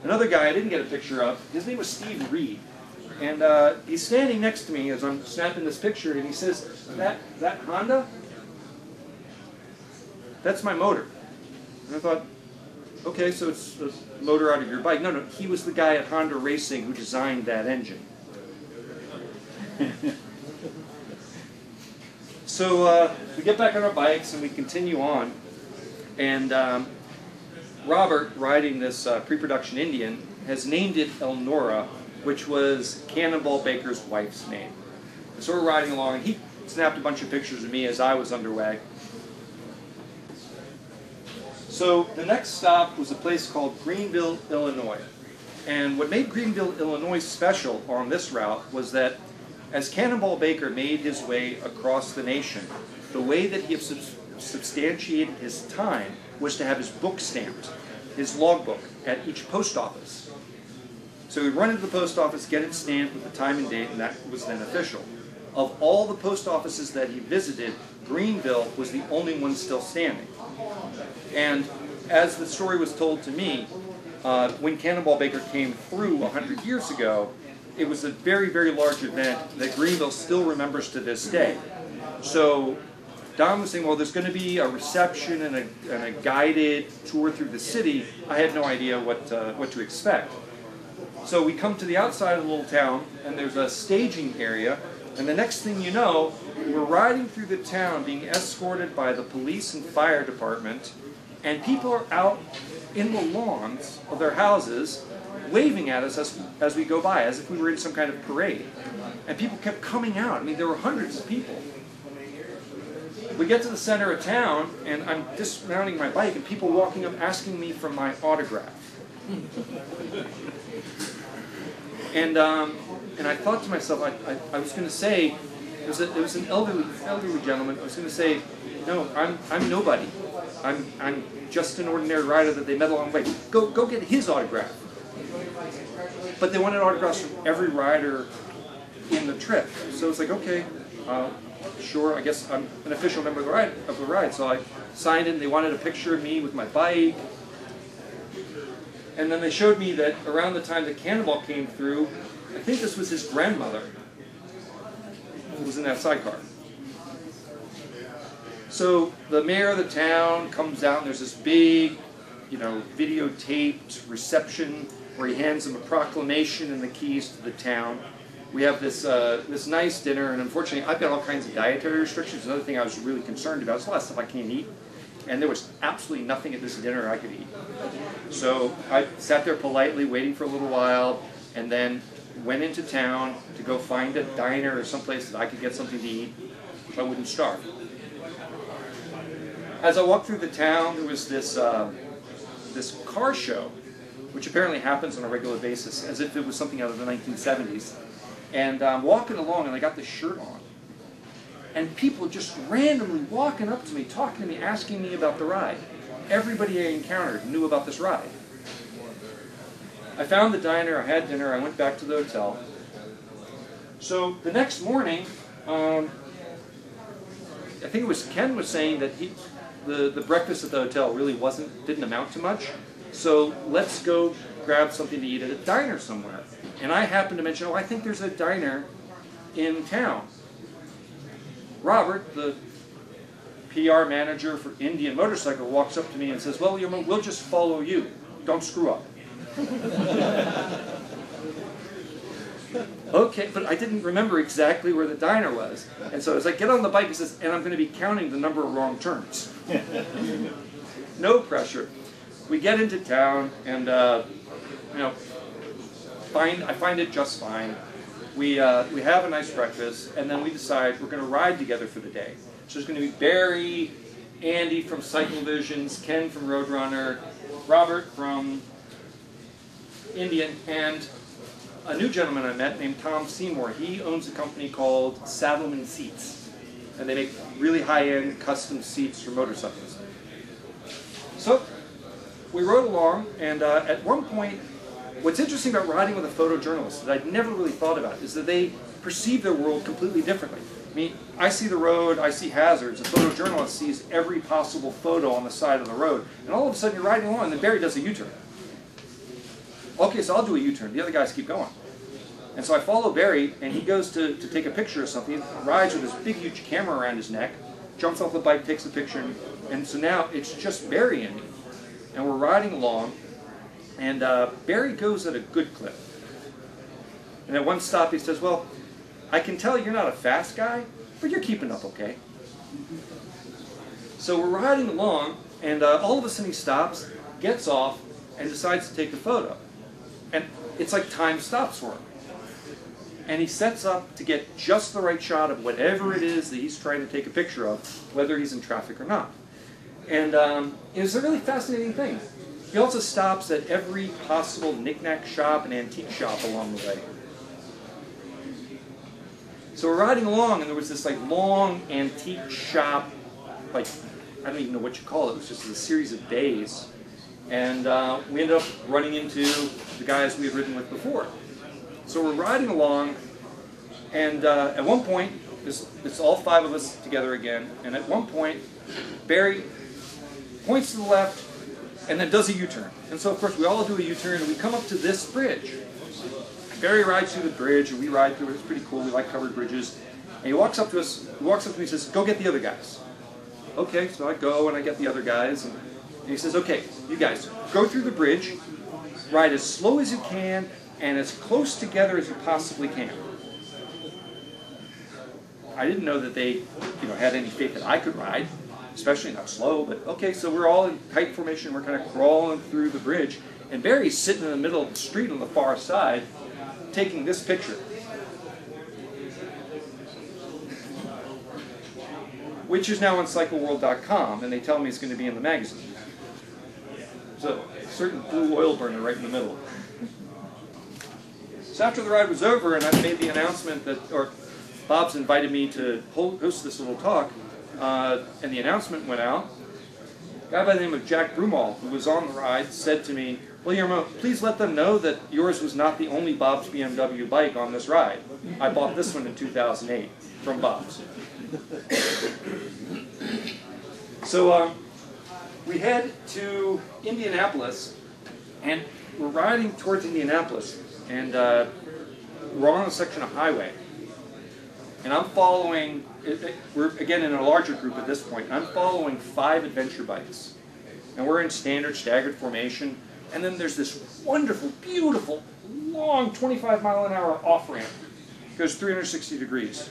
Another guy I didn't get a picture of, his name was Steve Reed. And he's standing next to me as I'm snapping this picture, and he says, that Honda? That's my motor. And I thought, okay, so it's a motor out of your bike. No, no, he was the guy at Honda Racing who designed that engine. So we get back on our bikes and we continue on. And Robert, riding this pre-production Indian, has named it Elnora, which was Cannon Ball Baker's wife's name. And so we're riding along, and he snapped a bunch of pictures of me as I was underway. So the next stop was a place called Greenville, Illinois. And what made Greenville, Illinois special on this route was that as Cannon Ball Baker made his way across the nation, the way that he substantiated his time was to have his book stamped, his logbook, at each post office. So he'd run into the post office, get it stamped with the time and date, and that was then official. Of all the post offices that he visited, Greenville was the only one still standing. And as the story was told to me, when Cannon Ball Baker came through 100 years ago, it was a very, very large event that Greenville still remembers to this day. So Don was saying, well, there's going to be a reception and a guided tour through the city. I had no idea what to expect. So we come to the outside of the little town, and there's a staging area, and the next thing you know, we're riding through the town being escorted by the police and fire department, and people are out in the lawns of their houses waving at us as we go by, as if we were in some kind of parade. And people kept coming out. I mean, there were hundreds of people. We get to the center of town, and I'm dismounting my bike, and people walking up asking me for my autograph. And I thought to myself, I was going to say, it was an elderly gentleman. I was going to say, no, I'm nobody. I'm just an ordinary rider that they met along the way. Go get his autograph. But they wanted autographs from every rider in the trip. So it's like, okay, sure. I guess I'm an official member of the ride. So I signed it. And they wanted a picture of me with my bike. And then they showed me that around the time that Cannonball came through, I think this was his grandmother who was in that sidecar. So the mayor of the town comes out, and there's this big, videotaped reception where he hands him a proclamation and the keys to the town. We have this this nice dinner, and unfortunately I've got all kinds of dietary restrictions. Another thing I was really concerned about. There's a lot of stuff I can't eat. And there was absolutely nothing at this dinner I could eat. So I sat there politely waiting for a little while, and then went into town to go find a diner or someplace that I could get something to eat so I wouldn't starve. As I walked through the town, there was this car show, which apparently happens on a regular basis, as if it was something out of the 1970s. And I'm walking along, and I got this shirt on. And people just randomly walking up to me, talking to me, asking me about the ride. Everybody I encountered knew about this ride. I found the diner, I had dinner, I went back to the hotel. So the next morning, I think it was Ken was saying that the breakfast at the hotel really didn't amount to much. So let's go grab something to eat at a diner somewhere. And I happened to mention, I think there's a diner in town. Robert, the PR manager for Indian Motorcycle, walks up to me and says, well, we'll just follow you. Don't screw up. Okay, but I didn't remember exactly where the diner was. And so as I get on the bike, he says, and I'm going to be counting the number of wrong turns. No pressure. We get into town, and I find it just fine. We have a nice breakfast, and then we decide we're going to ride together for the day. So there's going to be Barry, Andy from Cycle Visions, Ken from Roadrunner, Robert from Indian, and a new gentleman I met named Tom Seymour. He owns a company called Saddleman Seats, and they make really high-end custom seats for motorcycles. So we rode along, and at one point, what's interesting about riding with a photojournalist that I'd never really thought about is that they perceive their world completely differently. I mean, I see the road, I see hazards. A photojournalist sees every possible photo on the side of the road. And all of a sudden you're riding along and then Barry does a U-turn. okay, so I'll do a U-turn. The other guys keep going. And so I follow Barry, and he goes to take a picture of something, rides with this big, huge camera around his neck, jumps off the bike, takes a picture, and so now it's just Barry and me. And we're riding along, and Barry goes at a good clip. And at one stop he says, well, I can tell you're not a fast guy, but you're keeping up okay. So we're riding along, and all of a sudden he stops, gets off, and decides to take a photo. And it's like time stops for him. And he sets up to get just the right shot of whatever it is that he's trying to take a picture of, whether he's in traffic or not. And it was a really fascinating thing. He also stops at every possible knick-knack shop and antique shop along the way. So we're riding along, and there was this like long antique shop, like, I don't even know what you call it. It was just a series of bays. And we ended up running into the guys we had ridden with before. So we're riding along, and at one point, it's all five of us together again, and at one point, Barry points to the left, and then does a U-turn. And so, of course, we all do a U-turn, and we come up to this bridge. Barry rides through the bridge, and we ride through it. It's pretty cool. We like covered bridges. And he walks up to us, he walks up to me and says, go get the other guys. Okay, so I go, and I get the other guys, and he says, okay, you guys, go through the bridge, ride as slow as you can, and as close together as you possibly can. I didn't know that they had any faith that I could ride, especially not slow, but okay, so we're all in tight formation, we're kind of crawling through the bridge, and Barry's sitting in the middle of the street on the far side, taking this picture. Which is now on cycleworld.com, and they tell me it's going to be in the magazine. So, a certain blue oil burner right in the middle. So after the ride was over, and I made the announcement that, or Bob's invited me to host this little talk, and the announcement went out. A guy by the name of Jack Broomall, who was on the ride, said to me, well, Yermo, please let them know that yours was not the only Bob's BMW bike on this ride. I bought this one in 2008 from Bob's. So we head to Indianapolis, and we're riding towards Indianapolis, and we're on a section of highway. And I'm following, we're again in a larger group at this point, and I'm following 5 adventure bikes. And we're in standard staggered formation, and then there's this wonderful, beautiful, long 25-mile-an-hour off-ramp. It goes 360 degrees.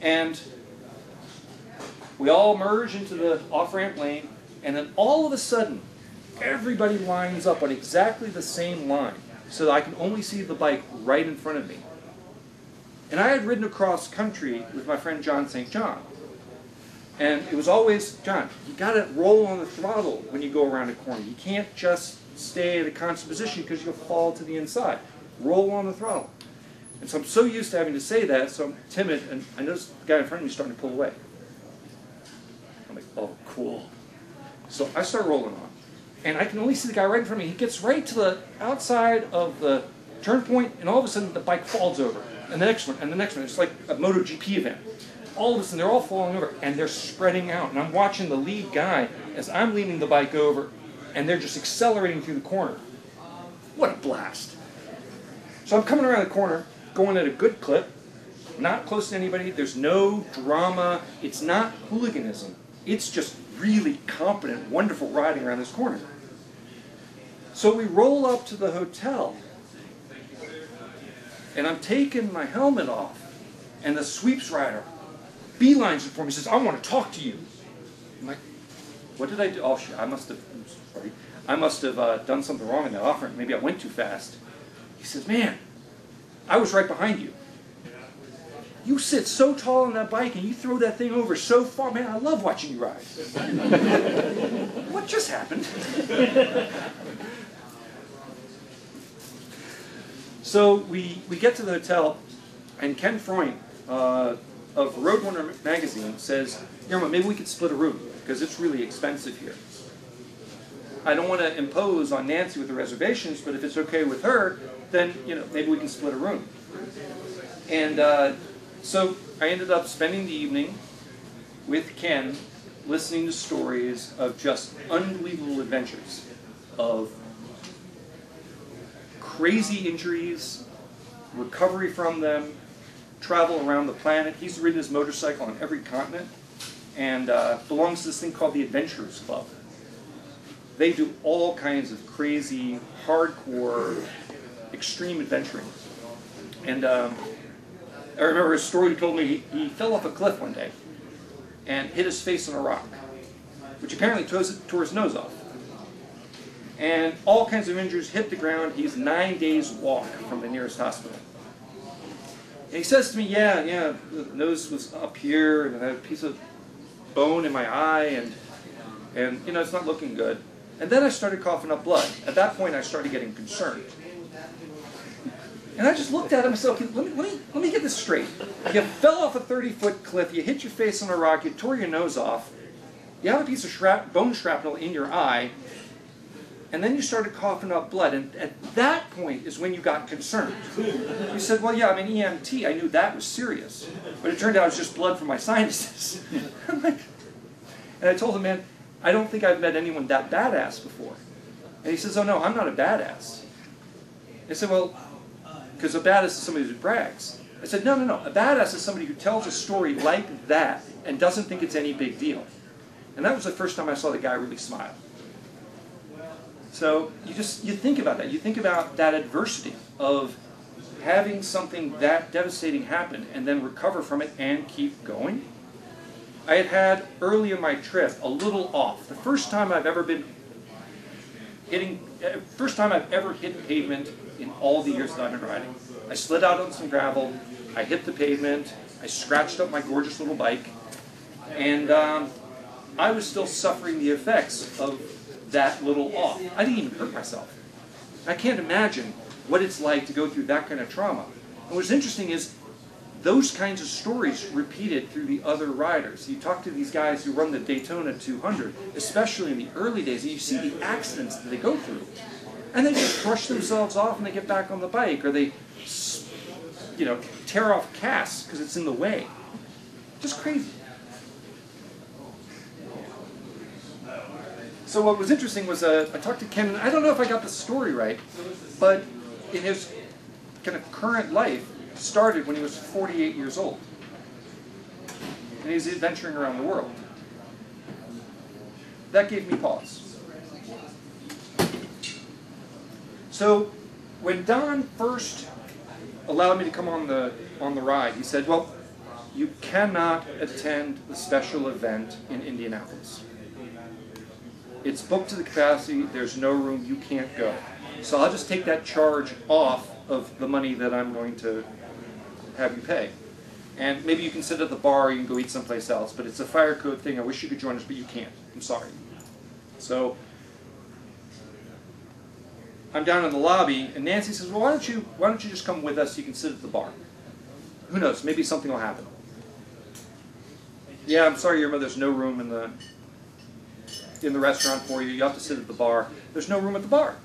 And we all merge into the off-ramp lane, and then all of a sudden, everybody lines up on exactly the same line, so that I can only see the bike right in front of me. And I had ridden across country with my friend John St. John. And it was always, John, you got to roll on the throttle when you go around a corner. You can't just stay at a constant position because you'll fall to the inside. Roll on the throttle. And so I'm so used to having to say that, so I'm timid, and I notice the guy in front of me starting to pull away. I'm like, oh, cool. So I start rolling on. And I can only see the guy right in front of me. He gets right to the outside of the turn point, and all of a sudden the bike falls over. And the next one, and the next one. It's like a MotoGP event. All of a sudden, they're all falling over, and they're spreading out. And I'm watching the lead guy as I'm leaning the bike over, and they're just accelerating through the corner. What a blast. So I'm coming around the corner, going at a good clip, not close to anybody. There's no drama. It's not hooliganism. It's just really competent, wonderful riding around this corner. So we roll up to the hotel, and I'm taking my helmet off, and the sweeps rider beelines it for me, says, I want to talk to you. I'm like, what did I do? Oh, shit, I must have done something wrong in that offering. Maybe I went too fast. He says, man, I was right behind you. You sit so tall on that bike and you throw that thing over so far. Man, I love watching you ride. What just happened? So we get to the hotel, and Ken Freund of Roadrunner magazine says, Yerma, maybe we could split a room, because it's really expensive here. I don't want to impose on Nancy with the reservations, but if it's okay with her, then maybe we can split a room. And so I ended up spending the evening with Ken, listening to stories of just unbelievable adventures of crazy injuries, recovery from them, travel around the planet. He's ridden his motorcycle on every continent and belongs to this thing called the Adventurers Club. They do all kinds of crazy, hardcore, extreme adventuring. And I remember a story he told me. He fell off a cliff one day and hit his face on a rock, which apparently tore his nose off. And all kinds of injuries, hit the ground. He's 9 days walk from the nearest hospital. And he says to me, yeah, the nose was up here, and I had a piece of bone in my eye, and you know, it's not looking good. And then I started coughing up blood. At that point, I started getting concerned. And I just looked at him and said, okay, let me get this straight. You fell off a 30-foot cliff, you hit your face on a rock, you tore your nose off, you have a piece of bone shrapnel in your eye, and then you started coughing up blood. And at that point is when you got concerned. You said, well, yeah, I'm an EMT. I knew that was serious. But it turned out it was just blood from my sinuses. I'm like, and I told him, man, I don't think I've met anyone that badass before. And he says, oh, no, I'm not a badass. I said, well, because a badass is somebody who brags. I said, no. A badass is somebody who tells a story like that and doesn't think it's any big deal. And that was the first time I saw the guy really smile. So you think about that. You think about that adversity of having something that devastating happen and then recover from it and keep going. I had early in my trip a little off. The first time I've ever hit pavement in all the years that I've been riding. I slid out on some gravel, I hit the pavement, I scratched up my gorgeous little bike, and I was still suffering the effects of that little off. I didn't even hurt myself. I can't imagine what it's like to go through that kind of trauma. And what's interesting is those kinds of stories repeated through the other riders. You talk to these guys who run the Daytona 200, especially in the early days, and you see the accidents that they go through. And they just brush themselves off and they get back on the bike, or they, you know, tear off casts because it's in the way. Just crazy. So what was interesting was I talked to Ken, and I don't know if I got the story right, but in his kind of current life, started when he was 48 years old. And he's adventuring around the world. That gave me pause. So when Don first allowed me to come on the ride, he said, well, you cannot attend the special event in Indianapolis. It's booked to the capacity, there's no room, you can't go. So I'll just take that charge off of the money that I'm going to have you pay. And maybe you can sit at the bar, you can go eat someplace else, but it's a fire code thing. I wish you could join us, but you can't. I'm sorry. So I'm down in the lobby, and Nancy says, well, why don't you just come with us, you can sit at the bar. Who knows, maybe something will happen. Yeah, I'm sorry, Irma, there's no room in the restaurant for you. You have to sit at the bar. There's no room at the bar.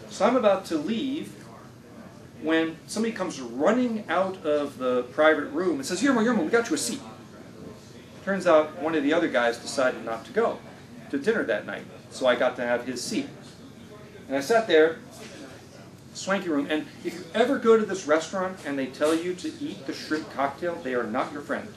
So I'm about to leave when somebody comes running out of the private room and says, Irma, we got you a seat. Turns out one of the other guys decided not to go to dinner that night, so I got to have his seat. And I sat there, swanky room, and if you ever go to this restaurant and they tell you to eat the shrimp cocktail, they are not your friend.